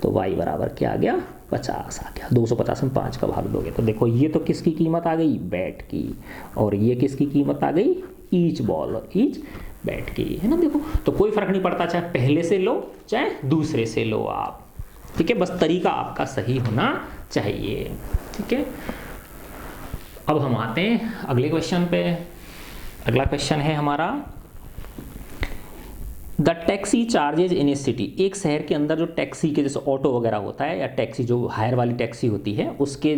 तो y बराबर क्या आ गया? 50 आ गया। 250 में 5 का भाग दोगे तो देखो ये तो किसकी कीमत आ गई? बैट की। और ये किसकी कीमत आ गई? ईच बॉल और ईच बैट की, है ना। देखो तो कोई फर्क नहीं पड़ता, चाहे पहले से लो चाहे दूसरे से लो आप। ठीक है, बस तरीका आपका सही होना चाहिए। ठीक है। अब हम आते हैं अगले क्वेश्चन पे। अगला क्वेश्चन है हमारा, the taxi charges in A city. एक शहर के अंदर जो टैक्सी के जैसे ऑटो वगैरह होता है या टैक्सी जो हायर वाली टैक्सी होती है उसके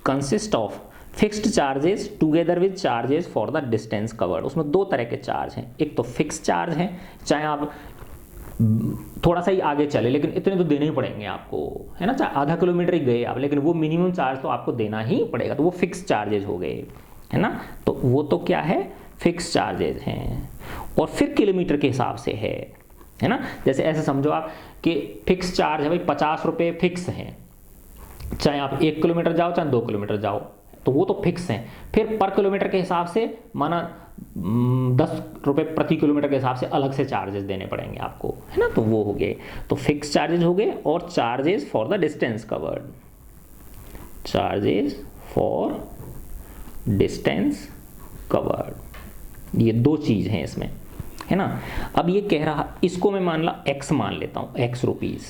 consist of fixed charges together with charges for the distance covered. उसमें 2 तरह के चार्ज हैं, एक तो फिक्स चार्ज है, चाहे आप थोड़ा सा ही आगे चले लेकिन इतने तो देने ही पड़ेंगे आपको, है ना, चाहे आधा किलोमीटर ही गए आप लेकिन वो मिनिमम चार्ज तो आपको देना ही पड़ेगा, तो वो फिक्स चार्जेज हो गए, है ना। तो वो तो क्या है? फिक्स चार्जेज हैं। और फिर किलोमीटर के हिसाब से है ना। जैसे ऐसे समझो आप कि फिक्स चार्ज है भाई 50 रुपये फिक्स हैं, चाहे आप 1 किलोमीटर जाओ चाहे 2 किलोमीटर जाओ, तो वो तो फिक्स हैं। फिर पर किलोमीटर के हिसाब से माना 10 रुपये प्रति किलोमीटर के हिसाब से अलग से चार्जेस देने पड़ेंगे आपको, है ना। तो वो हो गए, तो फिक्स चार्जेस हो गए और charges for the distance covered, charges for distance covered, ये 2 चीज हैं इसमें, है ना। अब ये कह रहा, इसको मैं मान ला x मान लेता हूं, x रुपीज,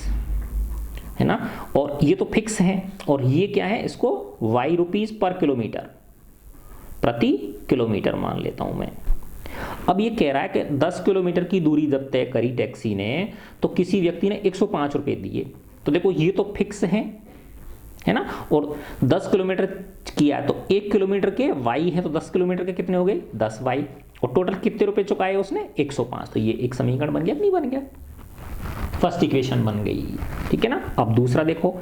है ना, और ये तो फिक्स है और ये क्या है? इसको y रुपीज पर किलोमीटर प्रति किलोमीटर मान लेता हूं मैं। अब ये कह रहा है कि 10 किलोमीटर की दूरी जब तय करी टैक्सी ने तो किसी व्यक्ति ने 105 रुपये दिए, तो देखो ये तो फिक्स है ना, और 10 किलोमीटर किया है तो 1 किलोमीटर के y है तो 10 किलोमीटर के कितने हो गए? 10y, और टोटल कितने रुपए चुकाए उसने? 105। तो ये एक समीकरण बन गया, नहीं बन गया? फर्स्ट इक्वेशन बन गई। ठीक है ना। अब दूसरा देखो,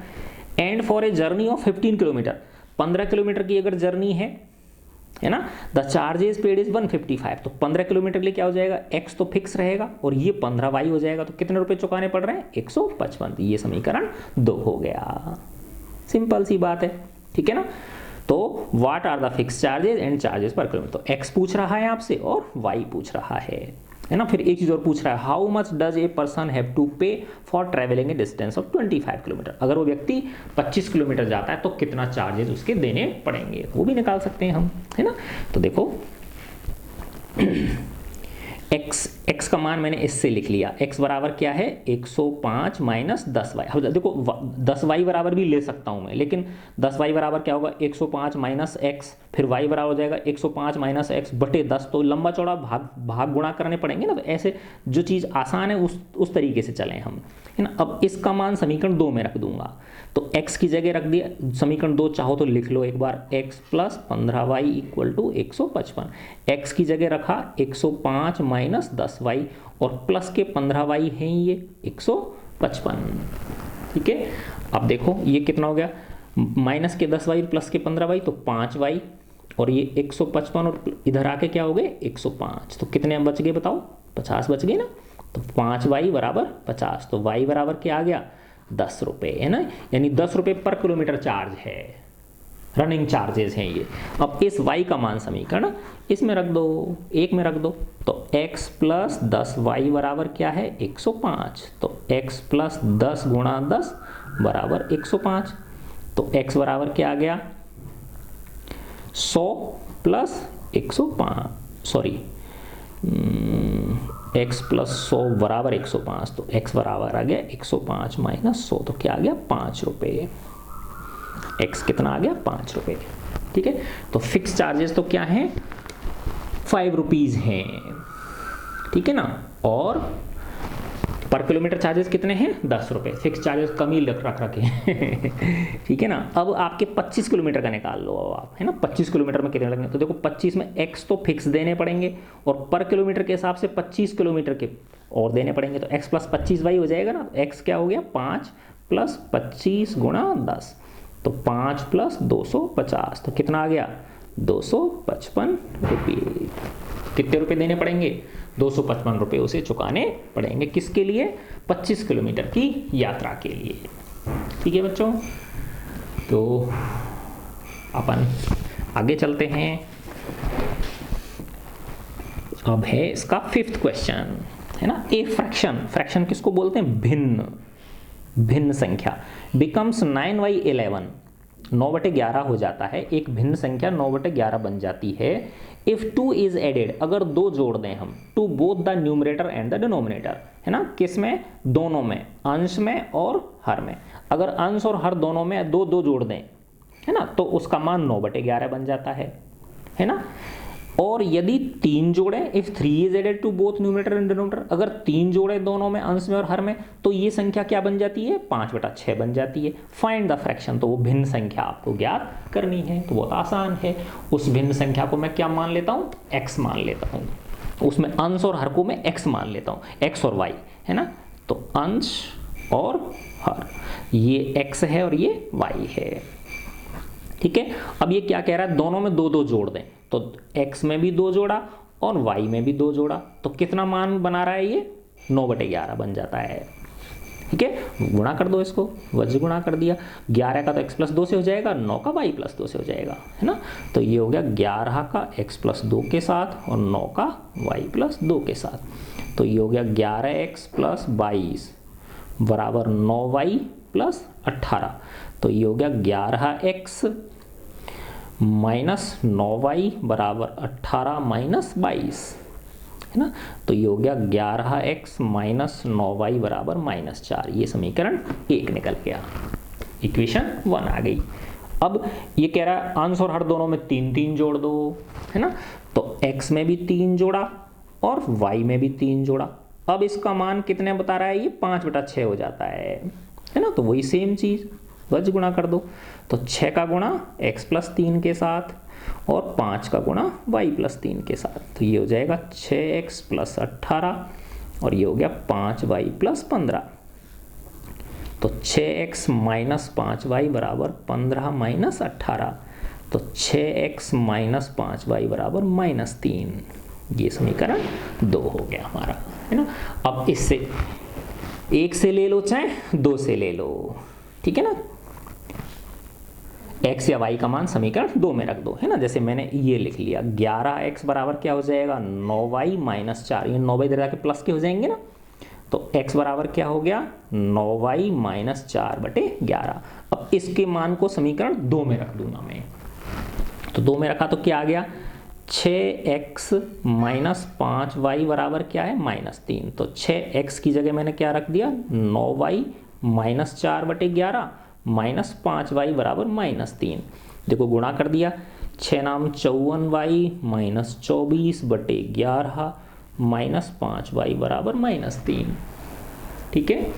and for a journey of 15 kilometre, 15 kilometre की अगर जर्नी है है ना। द चार्जेस पेड इज 155, तो 15 किलोमीटर के लिए क्या हो जाएगा, x तो फिक्स रहेगा और ये 15y हो जाएगा, तो कितने रुपए चुकाने पड़ रहे हैं, 155। तो ये समीकरण 2 हो गया। सिंपल सी बात है, ठीक है ना। तो what are the fix charges and charges per kilometre, तो x पूछ रहा है आपसे और y पूछ रहा है ना। फिर एक चीज और पूछ रहा है, how much does a person have to pay for travelling a distance of 25 kilometre, अगर वो व्यक्ति 25 किलोमीटर जाता है तो कितना चार्जेस उसके देने पड़ेंगे, वो भी निकाल सकते हैं हम, है ना। तो देखो x का मान मैंने इससे लिख लिया, x बराबर क्या है 105 माइनस 10y। देखो 10y बराबर भी ले सकता हूं मैं, लेकिन 10y बराबर क्या होगा 105 माइनस x, फिर y बराबर हो जाएगा 105 माइनस x बटे 10, तो लंबा चौड़ा भाग गुणा करने पड़ेंगे ना। तो ऐसे जो चीज़ आसान है उस तरीके से चलें हम, है ना। अब इसका मान समीकरण 2 में रख दूंगा, तो x की जगह रख दिया, समीकरण 2 चाहो तो लिख लो एक बार, x plus 15y equal to 155। x की जगह रखा 105 माइनस 10y और प्लस के 15y हैं ये 155, ठीक है। अब देखो ये कितना हो गया, माइनस के 10y प्लस के 15y तो 5y, और ये 155 और इधर आके क्या हो गए 105, तो कितने बच गए बताओ, 50 बच गए ना। तो 5y बराबर 50, तो y बराबर क्या आ गया 10 रुपये, है ना। यानी 10 रुपये पर किलोमीटर चार्ज है, रनिंग चार्जेस हैं ये। अब इस y का मान समीकरण इसमें रख दो, एक में रख दो, तो x प्लस 10y बराबर क्या है 105, तो x प्लस 10 गुणा 10 बराबर 105, तो x बराबर क्या आ गया 100 प्लस 105, सॉरी x प्लस 100 बराबर 105, तो x बराबर आ गया 105 माइनस 100, तो क्या आ गया 5 रुपये, x कितना आ गया 5 रुपये, ठीक है। तो फिक्स चार्जेस तो क्या हैं 5 रुपीज़ हैं, ठीक है ना, और पर किलोमीटर चार्जेस कितने हैं 10 रुपये, फिक्स चार्जेस कम ही रख रखे ठीक है ना। अब आपके 25 किलोमीटर का निकाल लो अब आप, है ना। 25 किलोमीटर में कितने लगेंगे, तो देखो 25 में x तो फिक्स देने पड़ेंगे और पर किलोमीटर के हिसाब से 25 किलोमीटर के और देने पड़ेंगे, तो x प्लस 25y हो जाएगा ना। x क्या हो गया 5 प्लस 25 गुणा 10, तो 5 प्लस 250, तो कितना आ गया 255 रुपये। कितने रुपए देने पड़ेंगे 255 रुपये उसे चुकाने पड़ेंगे, किसके लिए 25 किलोमीटर की यात्रा के लिए, ठीक है बच्चों। तो अपन आगे चलते हैं, अब है इसका 5th क्वेश्चन, है ना। ए फ्रैक्शन किसको बोलते हैं, भिन्न संख्या बिकम्स 9/11, 9/11 हो जाता है, एक भिन्न संख्या 9/11 बन जाती है। इफ 2 इज एडेड, अगर 2 जोड़ दें हम, to both the numerator and the denominator, है ना, किस में, दोनों में, अंश में और हर में। अगर अंश और हर दोनों में 2 जोड़ दें, है ना, तो उसका मान 9/11 बन जाता है ना। और यदि 3 जोड़े, if 3 is added to both numerator and denominator, अगर 3 जोड़े दोनों में, अंश में और हर में, तो ये संख्या क्या बन जाती है 5/6 बन जाती है। फाइंड द फ्रैक्शन, तो वो भिन्न संख्या आपको ज्ञात करनी है, तो बहुत आसान है। उस भिन्न संख्या को मैं क्या मान लेता हूँ x मान लेता हूँ, उसमें अंश और हर को मैं x मान लेता हूँ, x और y, है ना। तो अंश और हर, ये x है और ये y है, ठीक है। अब ये क्या कह रहा है, दोनों में 2 जोड़ दें, तो x में भी 2 जोड़ा और y में भी 2 जोड़ा, तो कितना मान बना रहा है ये 9/11 बन जाता है, ठीक है। गुणा कर दो इसको, वज्र गुणा कर दिया, 11 का तो x प्लस 2 से हो जाएगा, 9 का y प्लस 2 से हो जाएगा, है ना। तो ये हो गया 11 का x प्लस 2 के साथ और 9 का y प्लस 2 के साथ, तो ये हो गया 11x प्लस 22 बराबर 9y प्लस 18, तो ये हो गया 11x माइनस 9y बराबर 18 माइनस 22, है ना। तो ये हो गया 11x माइनस 9y बराबर -4, ये समीकरण 1 निकल गया, इक्वेशन 1 आ गई। अब ये कह रहा है अंश और हर दोनों में 3 जोड़ दो, है ना। तो x में भी 3 जोड़ा और y में भी 3 जोड़ा, अब इसका मान कितने बता रहा है, ये 5/6 हो जाता है ना। तो वही सेम चीज वज्र गुणा कर दो, तो 6 का गुणा x प्लस 3 के साथ और 5 का गुणा y प्लस 3 के साथ, तो ये हो जाएगा 6x प्लस 18 और ये हो गया 5y प्लस 15, तो 6x माइनस 5y बराबर 15 माइनस 18, तो 6x माइनस 5y बराबर -3, ये समीकरण 2 हो गया हमारा, है ना। अब इससे 1 से ले लो चाहे 2 से ले लो, ठीक है ना। x या y का मान समीकरण 2 में रख दो, है ना। जैसे मैंने ये लिख लिया 11x बराबर क्या हो जाएगा 9y माइनस 4, ये 9y इधर जाके प्लस के हो जाएंगे ना, तो x बराबर क्या हो गया 9y माइनस 4/11। अब इसके मान को समीकरण 2 में रख दूंगा मैं, तो 2 में रखा तो क्या आ गया 6x माइनस 5y बराबर क्या है -3। तो 6x की जगह मैंने क्या रख दिया 9y माइनस 4/11 माइनस 5y बराबर -3। देखो गुणा कर दिया, 6 नाम 54y माइनस 24/11 माइनस 5y बराबर -3, ठीक है।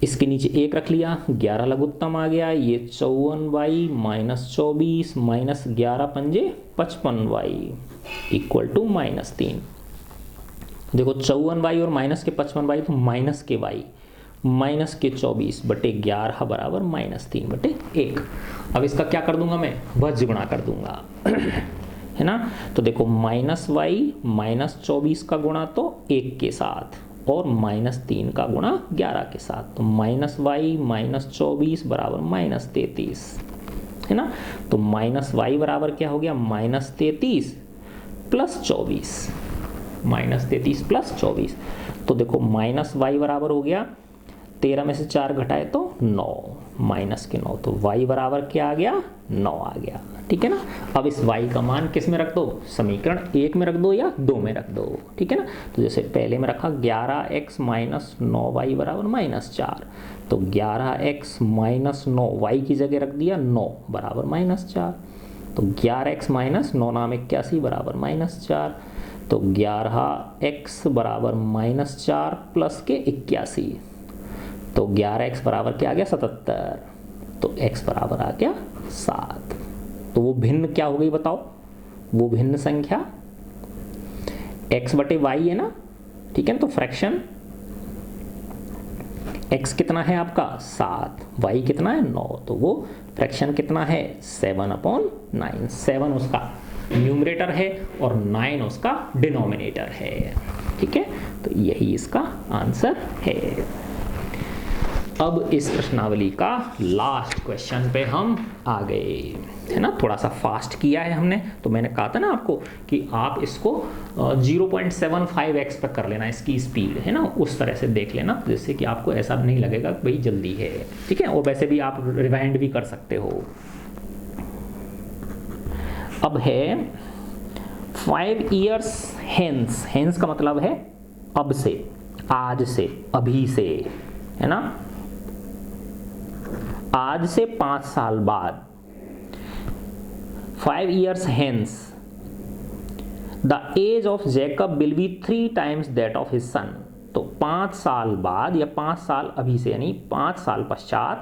इसके नीचे 1 रख लिया, 11 लघुत्तम आ गया, ये 54y माइनस 24 माइनस 11 पंजे 55y इक्वल टू -3। देखो 54y और माइनस के 55y तो माइनस के y माइनस के 24/11 बराबर -3/1। अब इसका क्या कर दूंगा मैं भज्य गुणा कर दूंगा है ना। तो देखो -y माइनस 24 का गुणा तो 1 के साथ और -3 का गुणा 11 के साथ, तो -y माइनस 24 बराबर -33, है ना। तो -y बराबर क्या हो गया -33 प्लस 24, -33 प्लस 24। तो देखो -y बराबर हो गया 13 में से 4 घटाए तो 9, माइनस के 9, तो y बराबर क्या आ गया 9 आ गया, ठीक है ना। अब इस y का मान किस में रख दो समीकरण 1 में रख दो या 2 में रख दो, ठीक है ना। तो जैसे पहले में रखा 11x माइनस 9y बराबर -4, तो 11x माइनस 9y की जगह रख दिया 9 बराबर -4, तो 11x माइनस 9 नाम 81 बराबर -4, तो 11x बराबर -4 प्लस के 81, तो 11x बराबर क्या आ गया 77, तो x बराबर आ गया 7। तो वो भिन्न क्या हो गई बताओ, वो भिन्न संख्या x बटे y है ना, ठीक है। तो फ्रैक्शन x कितना है आपका 7, y कितना है 9, तो वो फ्रैक्शन कितना है 7/9। 7 उसका न्यूमरेटर है और 9 उसका डिनोमिनेटर है, ठीक है। तो यही इसका आंसर है। अब इस प्रश्नावली का लास्ट क्वेश्चन पे हम आ गए, है ना। थोड़ा सा फास्ट किया है हमने, तो मैंने कहा था ना आपको कि आप इसको 0.75x पर कर लेना इसकी स्पीड, है ना, उस तरह से देख लेना, जिससे कि आपको ऐसा नहीं लगेगा कि भाई जल्दी है, ठीक है। और वैसे भी आप रिवाइंड भी कर सकते हो। अब है 5 years hence, hence का मतलब है अब से, आज से, अभी से, है ना। आज से 5 साल बाद, 5 years hence, the age of Jacob will be 3 times that of his son। तो 5 साल बाद या 5 साल अभी से, यानी 5 साल पश्चात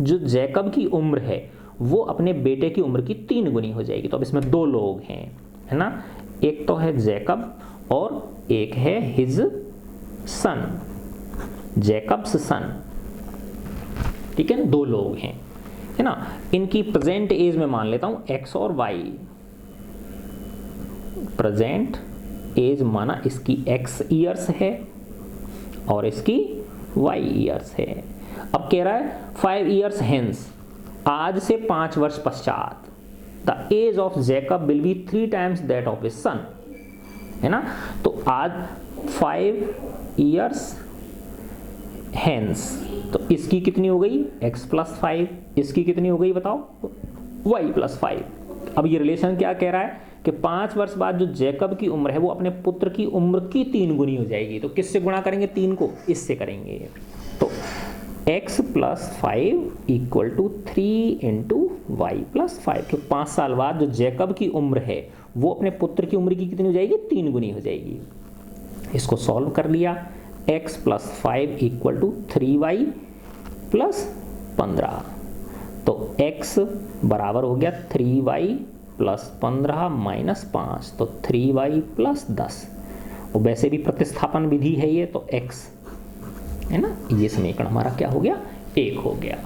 जो जैकब की उम्र है वो अपने बेटे की उम्र की 3 गुनी हो जाएगी। तो अब इसमें 2 लोग हैं, है ना, एक तो है जैकब और एक है हिज सन, जैकब्स सन, ठीक है। 2 लोग हैं, है ना। इनकी प्रेजेंट एज में मान लेता हूं x और y, प्रेजेंट एज माना इसकी x ईयर्स है और इसकी y ईयर्स है। अब कह रहा है 5 years hence, आज से 5 वर्ष पश्चात, the age of Jacob will be 3 times that of his son, है ना। तो आज 5 years hence, तो इसकी कितनी हो गई x + 5, इसकी कितनी हो गई बताओ y + 5। अब ये रिलेशन क्या कह रहा है कि 5 वर्ष बाद जो जैकब की उम्र है वो अपने पुत्र की उम्र की 3 गुनी हो जाएगी। तो किससे गुणा करेंगे 3 को, इससे करेंगे। तो x + 5 इक्वल टू 3 × y + 5, तो 5 साल बाद जो जैकब की उम्र है वो अपने पुत्र की उम्र की कितनी हो जाएगी 3 गुनी हो जाएगी। इसको सॉल्व कर लिया, x + 5 इक्वल टू 3y + 15, तो x बराबर हो गया 3y + 15 - 5, तो 3y + 10। और वैसे भी प्रतिस्थापन विधि है ये, तो x, है ना, ये समीकरण हमारा क्या हो गया 1 हो गया,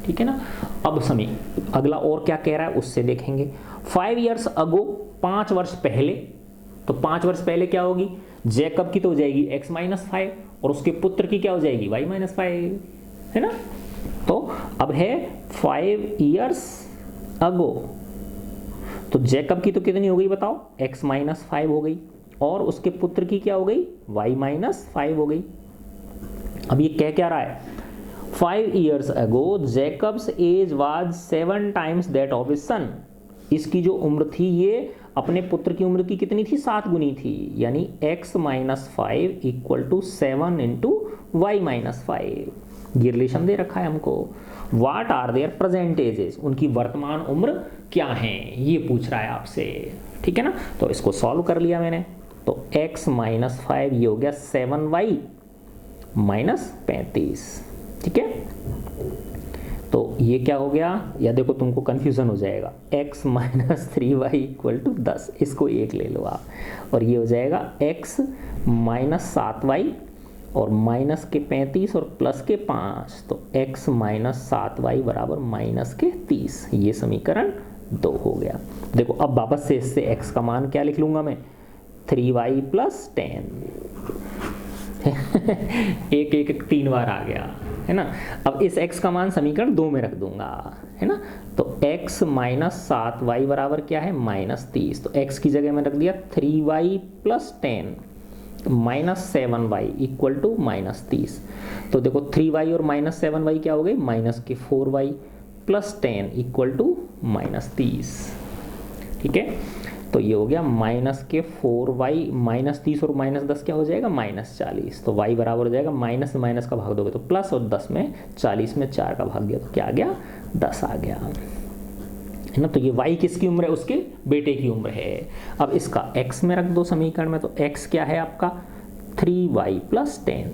ठीक है ना। अब समी अगला और क्या कह रहा है उससे देखेंगे। 5 years ago, 5 वर्ष पहले, तो 5 वर्ष पहले क्या होगी, जैकब की तो हो जाएगी x-5 और उसके पुत्र की क्या हो जाएगी y-5, है ना। तो अब है 5 years ago, तो जैकब की तो कितनी हो गई बताओ, x-5 हो गई और उसके पुत्र की क्या हो गई, y-5 हो गई। अब ये कह क्या रहा है, 5 years ago Jacob's age was 7 times that of his son. इसकी जो उम्र थी ये अपने पुत्र की उम्र की कितनी थी, 7 गुनी थी, यानी x-5 equal to 7 into y-5। ये रिलेशन दे रखा है हमको। What are their present ages, उनकी वर्तमान उम्र क्या है, ये पूछ रहा है आपसे, ठीक है ना। तो इसको सॉल्व कर लिया मैंने, तो x-5 ये हो गया 7y माइनस 35, ठीक है। तो ये क्या हो गया, या देखो तुमको कंफ्यूजन हो जाएगा, x minus 3y equal to 10, इसको 1 ले लो आप, और ये हो जाएगा x माइनस 7y और माइनस के 35 और प्लस के 5, तो x माइनस 7y बराबर माइनस के 30। ये समीकरण 2 हो गया। देखो अब वापस से इससे x का मान क्या लिख लूँगा मैं, 3y प्लस 10 एक 3 बार आ गया, है ना। अब इस x का मान समीकरण 2 में रख दूंगा, है ना। तो x माइनस 7y बराबर क्या है, माइनस 30, तो x की जगह में रख दिया 3y plus 10 minus 7y equal to minus 30। तो देखो 3y और माइनस 7y क्या हो गई, माइनस के 4y plus 10 equal to minus 30, ठीक है। तो ये हो गया माइनस के 4y माइनस 30 और माइनस 10 क्या हो जाएगा, माइनस 40। तो y बराबर हो जाएगा माइनस माइनस का भाग दोगे तो प्लस, और 10 में 40 में 4 का भाग दिया तो क्या आ गया, 10 आ गया, है ना। तो ये y किसकी उम्र है, उसके बेटे की उम्र है। अब इसका x में रख दो समीकरण में, तो x क्या है आपका 3y प्लस 10,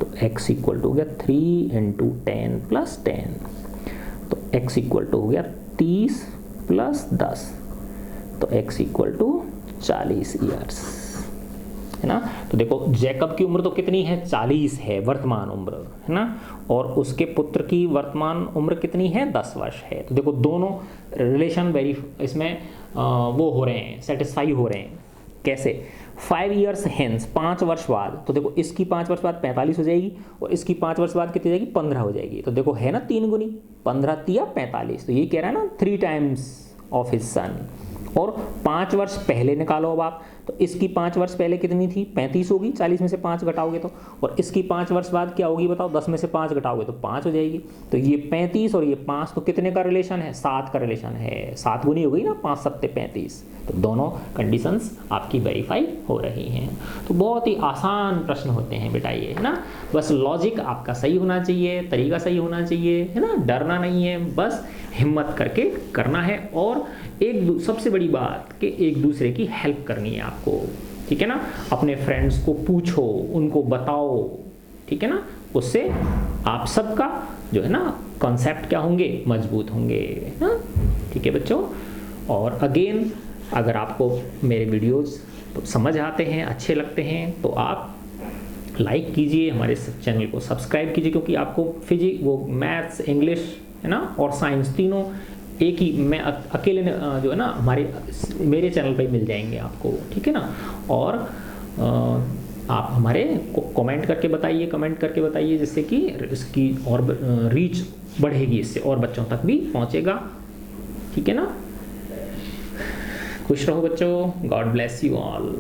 तो x इक्वल टू हो गया 3 इंटू 10 प्लस 10, तो x इक्वल टू हो गया 30 प्लस 10, तो x इक्वल टू 40 ईयर्स, है ना। तो देखो जैकब की उम्र तो कितनी है, 40 है वर्तमान उम्र, है ना, और उसके पुत्र की वर्तमान उम्र कितनी है, 10 वर्ष है। तो देखो दोनों रिलेशन इसमें वो हो रहे हैं, सेटिस्फाई हो रहे हैं। कैसे, 5 years hence, 5 वर्ष बाद, तो देखो इसकी 5 वर्ष बाद 45 हो जाएगी और इसकी 5 वर्ष बाद कितनी जाएगी, 15 हो जाएगी। तो देखो है ना 3 गुनी, 15 तिया 45, तो ये कह रहा है ना 3 times ऑफ हिज सन। और 5 वर्ष पहले निकालो अब आप, तो इसकी 5 वर्ष पहले कितनी थी, 35 होगी, 40 में से 5 घटाओगे तो, और इसकी 5 वर्ष बाद क्या होगी बताओ, 10 में से 5 घटाओगे तो 5 हो जाएगी। तो ये 35 और ये 5 तो कितने का रिलेशन है, 7 का रिलेशन है, 7 गुनी हो गई ना, 5 सत्ते 35। तो दोनों कंडीशंस आपकी वेरीफाई हो रही हैं। तो बहुत ही आसान प्रश्न होते हैं बेटा ये, है ना। बस लॉजिक आपका सही होना चाहिए, तरीका सही होना चाहिए, है ना, डरना नहीं है, बस हिम्मत करके करना है। और सबसे बड़ी बात कि एक दूसरे की हेल्प करनी है आपको, ठीक है ना। अपने फ्रेंड्स को पूछो, उनको बताओ, ठीक है ना, उससे आप सबका जो है ना कॉन्सेप्ट क्या होंगे, मजबूत होंगे, ना, ठीक है बच्चों। और अगेन अगर आपको मेरे वीडियोस समझ आते हैं, अच्छे लगते हैं, तो आप लाइक कीजिए, हमारे चैनल को सब्सक्राइब कीजिए, क्योंकि आपको मैथ्स, इंग्लिश, है ना, और साइंस तीनों एक ही मैं अकेले जो है ना मेरे चैनल पे मिल जाएंगे आपको, ठीक है ना। और आप हमारे कमेंट करके बताइए, जिससे कि इसकी और रीच बढ़ेगी, इससे और बच्चों तक भी पहुंचेगा, ठीक है ना। खुश रहो बच्चों, गॉड ब्लेस यू ऑल।